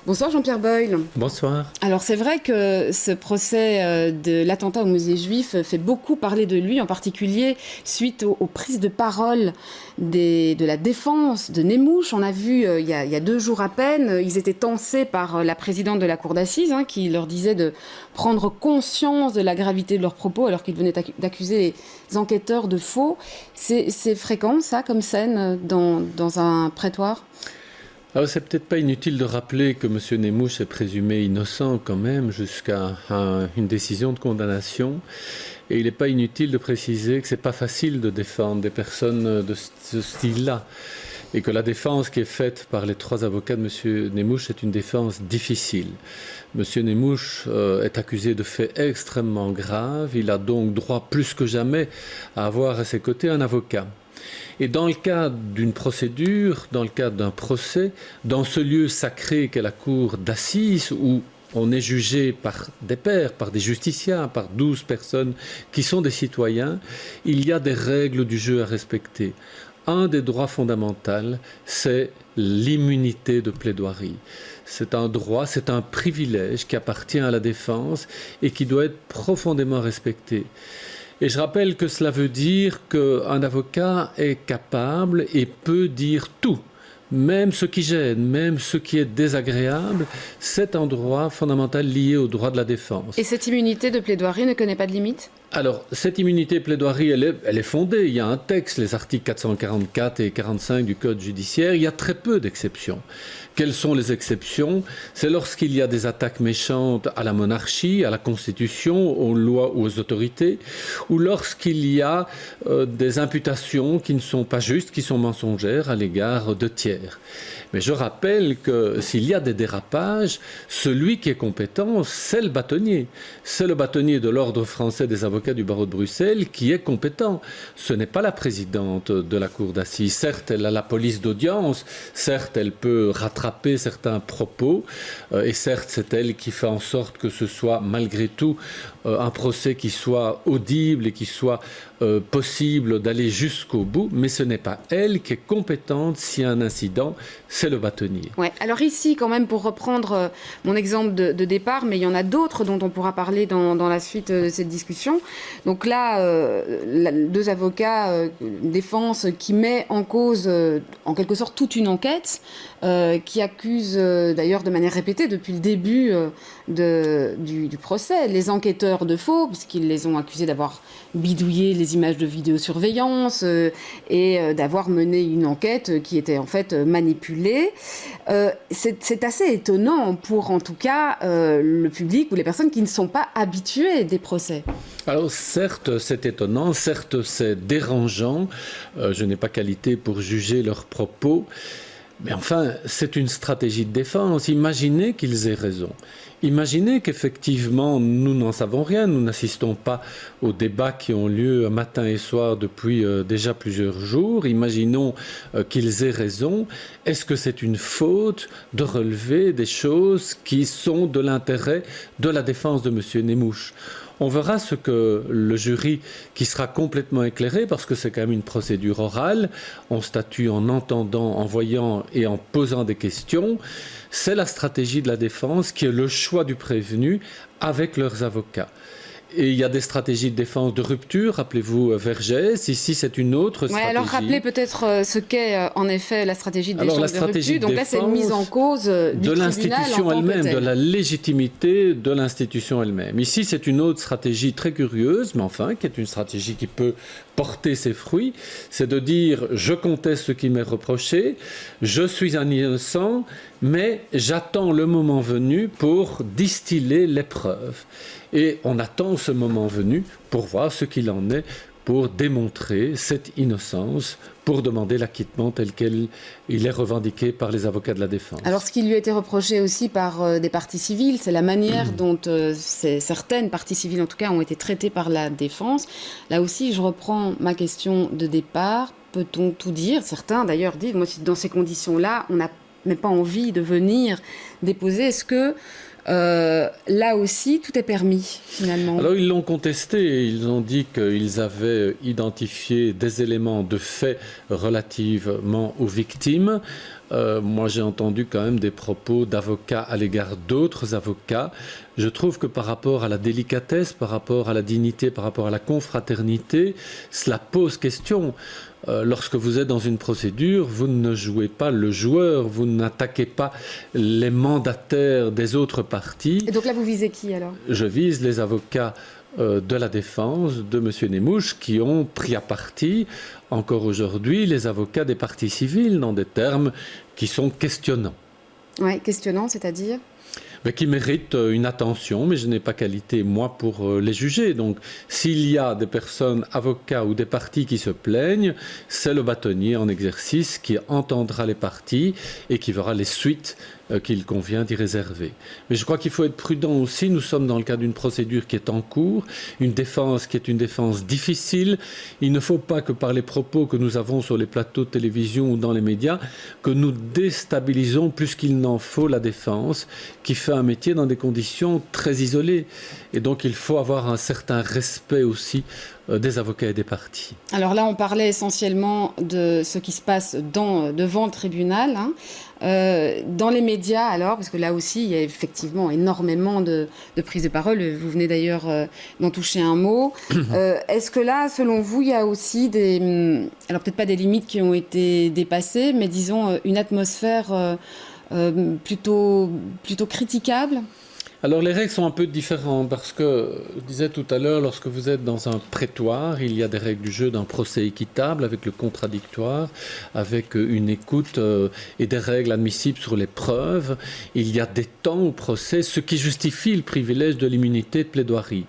Bonsoir Jean-Pierre Boyle. Bonsoir. Alors c'est vrai que ce procès de l'attentat au musée juif fait beaucoup parler de lui, en particulier suite aux prises de parole de la défense de Nemmouche. On a vu il y a 2 jours à peine, ils étaient tensés par la présidente de la cour d'assises qui leur disait de prendre conscience de la gravité de leurs propos alors qu'ils venaient d'accuser les enquêteurs de faux. C'est fréquent ça comme scène dans un prétoire ? Alors c'est peut-être pas inutile de rappeler que M. Nemmouche est présumé innocent quand même jusqu'à une décision de condamnation. Et il n'est pas inutile de préciser que c'est pas facile de défendre des personnes de ce style-là. Et que la défense qui est faite par les 3 avocats de M. Nemmouche est une défense difficile. M. Nemmouche est accusé de faits extrêmement graves. Il a donc droit plus que jamais à avoir à ses côtés un avocat. Et dans le cadre d'une procédure, dans le cadre d'un procès, dans ce lieu sacré qu'est la cour d'assises où on est jugé par des pairs, par des justiciables, par 12 personnes qui sont des citoyens, il y a des règles du jeu à respecter. Un des droits fondamentaux, c'est l'immunité de plaidoirie. C'est un droit, c'est un privilège qui appartient à la défense et qui doit être profondément respecté. Et je rappelle que cela veut dire qu'un avocat est capable et peut dire tout, même ce qui gêne, même ce qui est désagréable. C'est un droit fondamental lié au droit de la défense. Et cette immunité de plaidoirie ne connaît pas de limite ? Alors, cette immunité plaidoirie, elle est fondée. Il y a un texte, les articles 444 et 45 du Code judiciaire. Il y a très peu d'exceptions. Quelles sont les exceptions ? C'est lorsqu'il y a des attaques méchantes à la monarchie, à la Constitution, aux lois ou aux autorités, ou lorsqu'il y a des imputations qui ne sont pas justes, qui sont mensongères à l'égard de tiers. Mais je rappelle que s'il y a des dérapages, celui qui est compétent, c'est le bâtonnier. C'est le bâtonnier de l'Ordre français des avocats du barreau de Bruxelles qui est compétent. Ce n'est pas la présidente de la cour d'assises. Certes, elle a la police d'audience, certes, elle peut rattraper certains propos, et certes, c'est elle qui fait en sorte que ce soit malgré tout un procès qui soit audible et qui soit possible d'aller jusqu'au bout, mais ce n'est pas elle qui est compétente s'il y a un incident, c'est le bâtonnier. Ouais. Alors ici, quand même, pour reprendre mon exemple de départ, mais il y en a d'autres dont on pourra parler dans la suite de cette discussion. Donc là, 2 avocats, une défense qui met en cause, en quelque sorte, toute une enquête, qui accuse d'ailleurs de manière répétée depuis le début du procès les enquêteurs de faux, puisqu'ils les ont accusés d'avoir bidouillé les images de vidéosurveillance et d'avoir mené une enquête qui était en fait manipulée. C'est assez étonnant pour en tout cas le public ou les personnes qui ne sont pas habituées des procès. Alors certes c'est étonnant, certes c'est dérangeant, je n'ai pas qualité pour juger leurs propos. Mais enfin, c'est une stratégie de défense. Imaginez qu'ils aient raison. Imaginez qu'effectivement, nous n'en savons rien. Nous n'assistons pas aux débats qui ont lieu matin et soir depuis déjà plusieurs jours. Imaginons qu'ils aient raison. Est-ce que c'est une faute de relever des choses qui sont de l'intérêt de la défense de M. Nemmouche ? On verra ce que le jury, qui sera complètement éclairé, parce que c'est quand même une procédure orale, on statue en entendant, en voyant et en posant des questions. C'est la stratégie de la défense qui est le choix du prévenu avec leurs avocats. Et il y a des stratégies de défense de rupture, rappelez-vous Vergès, ici c'est une autre stratégie. Alors rappelez peut-être ce qu'est en effet la stratégie de défense de rupture. Donc là c'est une mise en cause du de l'institution elle-même, de la légitimité de l'institution elle-même. Ici c'est une autre stratégie très curieuse, mais enfin qui est une stratégie qui peut porter ses fruits, c'est de dire je conteste ce qui m'est reproché, je suis un innocent, mais j'attends le moment venu pour distiller les preuves. Et on attend ce moment venu pour voir ce qu'il en est, pour démontrer cette innocence, pour demander l'acquittement tel qu'il est revendiqué par les avocats de la défense. Alors ce qui lui a été reproché aussi par des parties civiles, c'est la manière dont certaines parties civiles en tout cas ont été traitées par la défense. Là aussi je reprends ma question de départ, peut-on tout dire ? Certains d'ailleurs disent, moi dans ces conditions-là, on n'a même pas envie de venir déposer. Est-ce que là aussi, tout est permis, finalement. Alors, ils l'ont contesté et ils ont dit qu'ils avaient identifié des éléments de fait relativement aux victimes. Moi, j'ai entendu quand même des propos d'avocats à l'égard d'autres avocats. Je trouve que par rapport à la délicatesse, par rapport à la dignité, par rapport à la confraternité, cela pose question. Lorsque vous êtes dans une procédure, vous ne jouez pas le joueur, vous n'attaquez pas les mandataires des autres parties. Et donc là, vous visez qui alors? Je vise les avocats de la défense de M. Nemouche qui ont pris à partie, encore aujourd'hui, les avocats des parties civiles dans des termes qui sont questionnants. Oui, questionnants, c'est-à-dire? Mais qui méritent une attention, mais je n'ai pas qualité, moi, pour les juger. Donc, s'il y a des personnes, avocats ou des parties qui se plaignent, c'est le bâtonnier en exercice qui entendra les parties et qui verra les suites qu'il convient d'y réserver. Mais je crois qu'il faut être prudent aussi. Nous sommes dans le cadre d'une procédure qui est en cours, une défense qui est une défense difficile. Il ne faut pas que par les propos que nous avons sur les plateaux de télévision ou dans les médias, que nous déstabilisons plus qu'il n'en faut la défense, qui fait un métier dans des conditions très isolées. Et donc il faut avoir un certain respect aussi des avocats et des parties. Alors là, on parlait essentiellement de ce qui se passe devant le tribunal. Dans les médias, alors, parce que là aussi, il y a effectivement énormément de prises de parole. Vous venez d'ailleurs d'en toucher un mot. Est-ce que là, selon vous, il y a aussi alors peut-être pas des limites qui ont été dépassées, mais disons une atmosphère plutôt critiquable? Alors les règles sont un peu différentes parce que, je disais tout à l'heure, lorsque vous êtes dans un prétoire, il y a des règles du jeu d'un procès équitable avec le contradictoire, avec une écoute et des règles admissibles sur les preuves. Il y a des temps au procès, ce qui justifie le privilège de l'immunité de plaidoirie.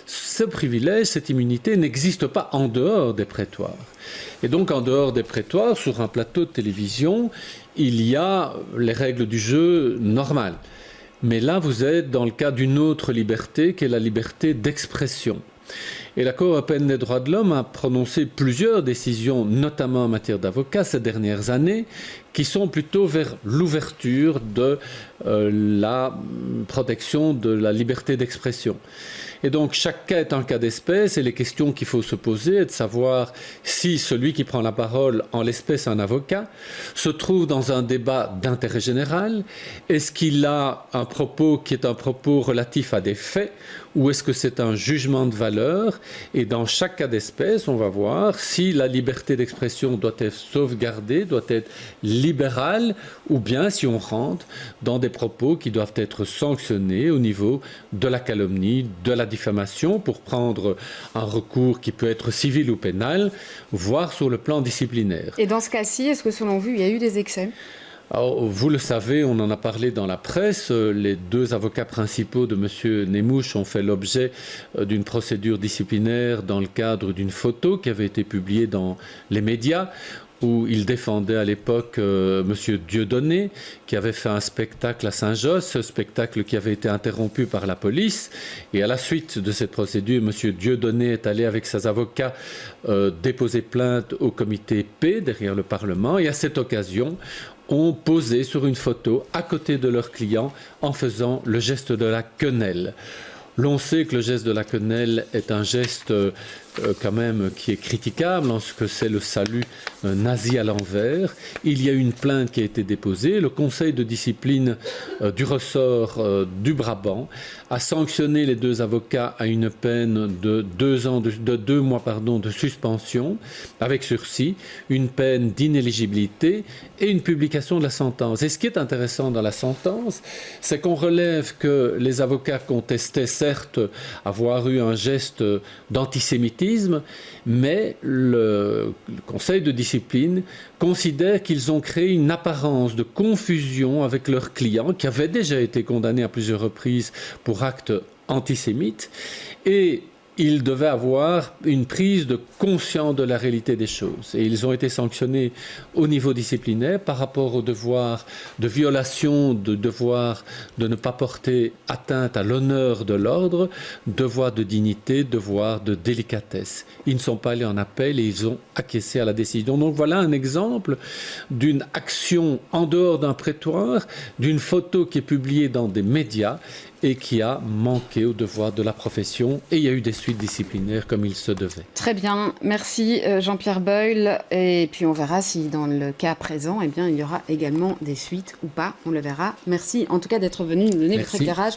Ce privilège, cette immunité n'existe pas en dehors des prétoires. Et donc en dehors des prétoires, sur un plateau de télévision, il y a les règles du jeu normales. Mais là, vous êtes dans le cas d'une autre liberté, qui est la liberté d'expression. Et la Cour européenne des droits de l'homme a prononcé plusieurs décisions, notamment en matière d'avocats, ces dernières années, qui sont plutôt vers l'ouverture de la protection de la liberté d'expression. Et donc, chaque cas est un cas d'espèce, et les questions qu'il faut se poser est de savoir si celui qui prend la parole, en l'espèce un avocat, se trouve dans un débat d'intérêt général. Est-ce qu'il a un propos qui est un propos relatif à des faits, ou est-ce que c'est un jugement de valeur? Et dans chaque cas d'espèce, on va voir si la liberté d'expression doit être sauvegardée, doit être libérale, ou bien si on rentre dans des propos qui doivent être sanctionnés au niveau de la calomnie, de la diffamation, pour prendre un recours qui peut être civil ou pénal, voire sur le plan disciplinaire. Et dans ce cas-ci, est-ce que selon vous, il y a eu des excès? Alors, vous le savez, on en a parlé dans la presse, les deux avocats principaux de M. Nemouche ont fait l'objet d'une procédure disciplinaire dans le cadre d'une photo qui avait été publiée dans les médias, où il défendait à l'époque M. Dieudonné, qui avait fait un spectacle à Saint-Josse, ce spectacle qui avait été interrompu par la police. Et à la suite de cette procédure, M. Dieudonné est allé avec ses avocats déposer plainte au comité P derrière le Parlement. Et à cette occasion, ont posé sur une photo à côté de leur client en faisant le geste de la quenelle. L'on sait que le geste de la quenelle est un geste quand même qui est critiquable, en ce que c'est le salut nazi à l'envers. Il y a une plainte qui a été déposée. Le conseil de discipline du ressort du Brabant a sanctionné les deux avocats à une peine de 2 mois de suspension avec sursis, une peine d'inéligibilité et une publication de la sentence. Et ce qui est intéressant dans la sentence, c'est qu'on relève que les avocats contestaient certes avoir eu un geste d'antisémitisme, mais le conseil de discipline considère qu'ils ont créé une apparence de confusion avec leurs clients qui avaient déjà été condamnés à plusieurs reprises pour actes antisémites. Et ils devaient avoir une prise de conscience de la réalité des choses. Et ils ont été sanctionnés au niveau disciplinaire par rapport au devoir de violation, de devoir de ne pas porter atteinte à l'honneur de l'ordre, devoir de dignité, devoir de délicatesse. Ils ne sont pas allés en appel et ils ont acquiescé à la décision. Donc voilà un exemple d'une action en dehors d'un prétoire, d'une photo qui est publiée dans des médias et qui a manqué au devoir de la profession. Et il y a eu des suites disciplinaires comme il se devait. Très bien, merci Jean-Pierre Beul. Et puis on verra si dans le cas présent, eh bien, il y aura également des suites ou pas. On le verra. Merci en tout cas d'être venu nous donner votre éclairage